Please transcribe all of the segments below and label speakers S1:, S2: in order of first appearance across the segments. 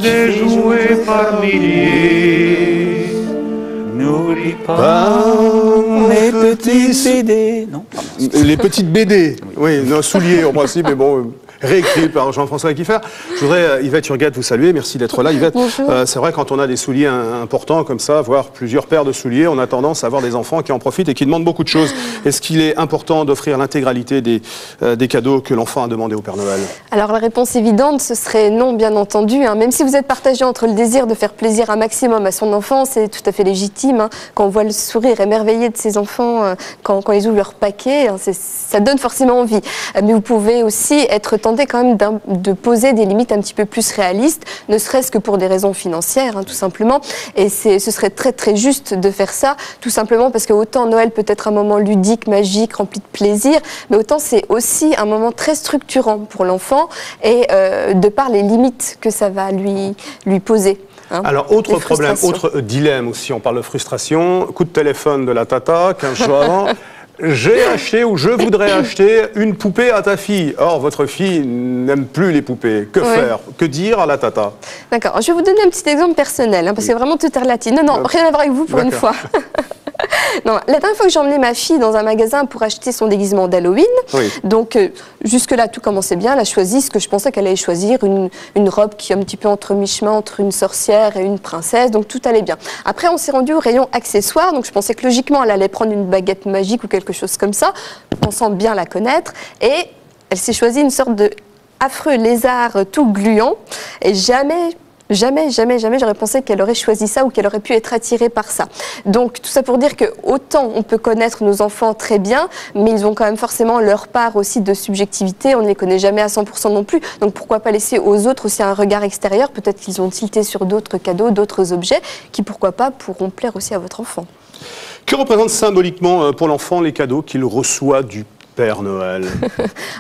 S1: des jouets par milliers. N'oublie pas
S2: les petits CD. Non,
S3: les petites BD. Oui, non, souliers en principe, mais bon... réécrit par Jean-François Kiffer. Je voudrais, Yvette Urgat, vous saluer. Merci d'être là, Yvette. C'est vrai, quand on a des souliers importants comme ça, voire plusieurs paires de souliers, on a tendance à avoir des enfants qui en profitent et qui demandent beaucoup de choses. Est-ce qu'il est important d'offrir l'intégralité des cadeaux que l'enfant a demandé au Père Noël?
S4: Alors, la réponse évidente, ce serait non, bien entendu. Même si vous êtes partagé entre le désir de faire plaisir un maximum à son enfant, c'est tout à fait légitime. Quand on voit le sourire émerveillé de ses enfants, quand ils ouvrent leur paquet, ça donne forcément envie. Mais vous pouvez aussi être tenté quand même de poser des limites un petit peu plus réalistes, ne serait-ce que pour des raisons financières, tout simplement. Et ce serait très très juste de faire ça, tout simplement parce que autant Noël peut être un moment ludique, magique, rempli de plaisir, mais autant c'est aussi un moment très structurant pour l'enfant et de par les limites que ça va lui poser.
S3: Alors, autre problème, autre dilemme aussi, on parle de frustration, coup de téléphone de la tata, 15 jours avant. J'ai acheté ou je voudrais acheter une poupée à ta fille. Or, votre fille n'aime plus les poupées. Que faire? Que dire à la tata?
S4: D'accord. Je vais vous donner un petit exemple personnel, parce que vraiment tout est relatif. Non, rien à voir avec vous pour une fois. Non, la dernière fois que j'ai emmené ma fille dans un magasin pour acheter son déguisement d'Halloween, donc jusque-là tout commençait bien, elle a choisi ce que je pensais qu'elle allait choisir, une robe qui est un petit peu entre mi-chemin entre une sorcière et une princesse, donc tout allait bien. Après on s'est rendu au rayon accessoires, donc je pensais que logiquement elle allait prendre une baguette magique ou quelque chose comme ça, pensant bien la connaître, et elle s'est choisie une sorte de affreux lézard tout gluant, et jamais j'aurais pensé qu'elle aurait choisi ça ou qu'elle aurait pu être attirée par ça. Donc tout ça pour dire que autant on peut connaître nos enfants très bien, mais ils ont quand même forcément leur part aussi de subjectivité, on ne les connaît jamais à 100% non plus, donc pourquoi pas laisser aux autres aussi un regard extérieur, peut-être qu'ils ont tilté sur d'autres cadeaux, d'autres objets, qui pourquoi pas pourront plaire aussi à votre enfant.
S3: Que représentent symboliquement pour l'enfant les cadeaux qu'il reçoit du Père Noël?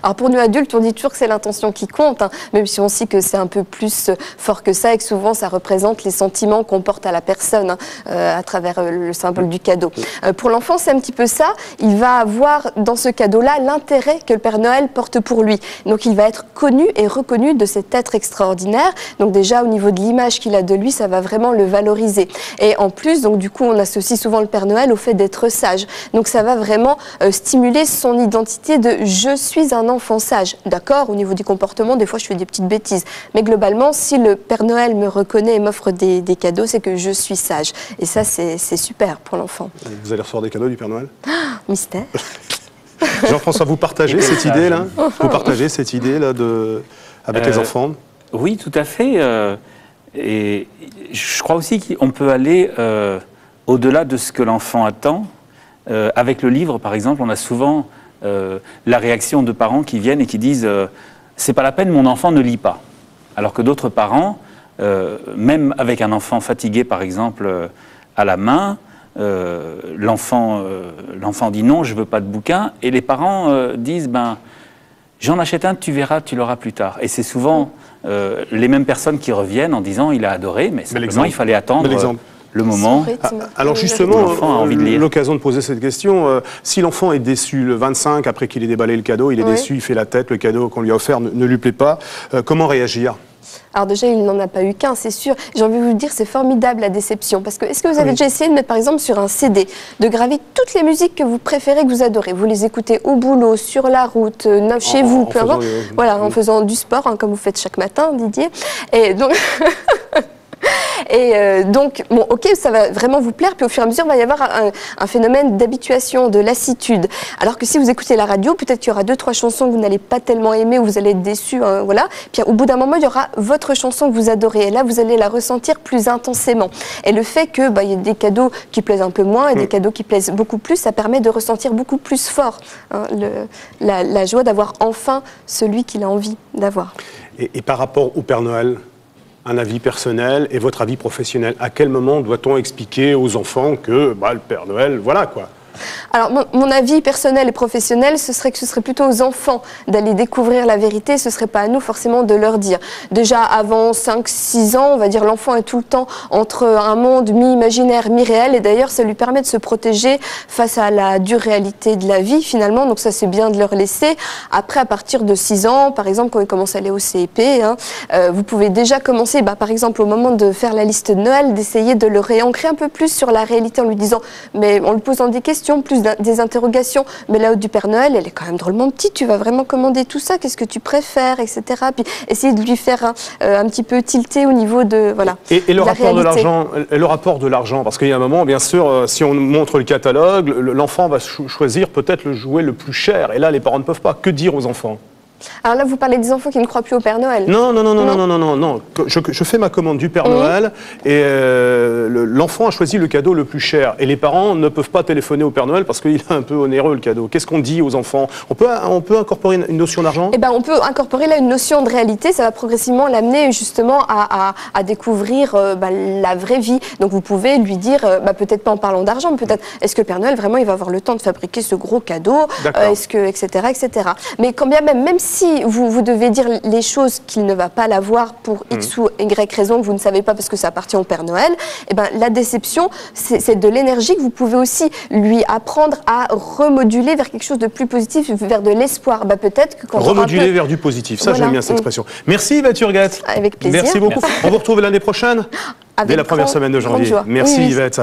S4: Alors pour nous adultes, on dit toujours que c'est l'intention qui compte, même si on sait que c'est un peu plus fort que ça et que souvent ça représente les sentiments qu'on porte à la personne à travers le symbole du cadeau. Pour l'enfant, c'est un petit peu ça. Il va avoir dans ce cadeau-là l'intérêt que le Père Noël porte pour lui. Donc il va être connu et reconnu de cet être extraordinaire. Donc déjà au niveau de l'image qu'il a de lui, ça va vraiment le valoriser. Et en plus, donc du coup, on associe souvent le Père Noël au fait d'être sage. Donc ça va vraiment stimuler son identité de je suis un enfant sage. D'accord, au niveau du comportement, des fois je fais des petites bêtises. Mais globalement, si le Père Noël me reconnaît et m'offre des cadeaux, c'est que je suis sage. Et ça, c'est super pour l'enfant.
S3: Vous allez recevoir des cadeaux du Père Noël?
S4: Mystère.
S3: Jean-François, vous partagez cette idée-là? Vous partagez cette idée-là avec les enfants?
S2: Oui, tout à fait. Et je crois aussi qu'on peut aller au-delà de ce que l'enfant attend. Avec le livre, par exemple, on a souvent la réaction de parents qui viennent et qui disent c'est pas la peine, mon enfant ne lit pas. Alors que d'autres parents, même avec un enfant fatigué, par exemple, à la main, l'enfant dit non, je veux pas de bouquin, et les parents disent j'en achète un, tu verras, tu l'auras plus tard. Et c'est souvent les mêmes personnes qui reviennent en disant il a adoré, mais simplement il fallait attendre le moment.
S3: Alors justement, l'occasion de poser cette question, si l'enfant est déçu le 25, après qu'il ait déballé le cadeau, il est déçu, il fait la tête, le cadeau qu'on lui a offert ne lui plaît pas, comment réagir?
S4: Alors déjà, il n'en a pas eu qu'un, c'est sûr. J'ai envie de vous dire, c'est formidable la déception. Parce que, est-ce que vous avez déjà essayé de mettre, par exemple, sur un CD, de graver toutes les musiques que vous préférez, que vous adorez? Vous les écoutez au boulot, sur la route, chez vous, peu importe. Voilà, en faisant du sport, comme vous faites chaque matin, Didier. Et donc... Et donc, bon, ok, ça va vraiment vous plaire, puis au fur et à mesure, il va y avoir un phénomène d'habituation, de lassitude. Alors que si vous écoutez la radio, peut-être qu'il y aura 2-3 chansons que vous n'allez pas tellement aimer, ou vous allez être déçu, voilà. Puis au bout d'un moment, il y aura votre chanson que vous adorez, et là, vous allez la ressentir plus intensément. Et le fait que, il y a des cadeaux qui plaisent un peu moins, et des cadeaux qui plaisent beaucoup plus, ça permet de ressentir beaucoup plus fort la joie d'avoir enfin celui qu'il a envie d'avoir.
S3: Et par rapport au Père Noël, un avis personnel et votre avis professionnel. À quel moment doit-on expliquer aux enfants que le Père Noël, voilà quoi?
S4: Alors, mon avis personnel et professionnel, ce serait que ce serait plutôt aux enfants d'aller découvrir la vérité. Ce ne serait pas à nous forcément de leur dire. Déjà, avant 5-6 ans, on va dire, l'enfant est tout le temps entre un monde mi-imaginaire, mi-réel. Et d'ailleurs, ça lui permet de se protéger face à la dure réalité de la vie, finalement. Donc ça, c'est bien de leur laisser. Après, à partir de 6 ans, par exemple, quand ils commencent à aller au CP, vous pouvez déjà commencer, par exemple, au moment de faire la liste de Noël, d'essayer de le réancrer un peu plus sur la réalité en lui disant, mais en lui posant des questions, plus des interrogations. Mais la haute du Père Noël, elle est quand même drôlement petite. Tu vas vraiment commander tout ça? Qu'est-ce que tu préfères, etc. Puis essayer de lui faire un petit peu tilter au niveau de
S3: Et le rapport de l'argent, parce qu'il y a un moment, bien sûr, si on montre le catalogue, l'enfant va choisir peut-être le jouet le plus cher. Et là, les parents ne peuvent pas. Que dire aux enfants?
S4: Alors là, vous parlez des enfants qui ne croient plus au Père Noël.
S3: Non. Je fais ma commande du Père Noël et l'enfant a choisi le cadeau le plus cher. Et les parents ne peuvent pas téléphoner au Père Noël parce qu'il est un peu onéreux, le cadeau. Qu'est-ce qu'on dit aux enfants? On peut incorporer une notion d'argent?
S4: On peut incorporer là une notion de réalité. Ça va progressivement l'amener justement à découvrir la vraie vie. Donc vous pouvez lui dire, peut-être pas en parlant d'argent, mais peut-être, est-ce que le Père Noël, vraiment, il va avoir le temps de fabriquer ce gros cadeau? Est-ce que, etc., etc. Mais quand bien même si vous devez dire les choses qu'il ne va pas l'avoir pour X ou Y raison que vous ne savez pas parce que ça appartient au Père Noël, la déception, c'est de l'énergie que vous pouvez aussi lui apprendre à remoduler vers quelque chose de plus positif, vers de l'espoir. Peut-être que quand
S3: remoduler vers du positif, ça j'aime bien cette expression. Merci Yvette Hurguette.
S4: Avec plaisir.
S3: Merci beaucoup. On vous retrouve l'année prochaine, dès la première semaine de janvier. Merci Yvette.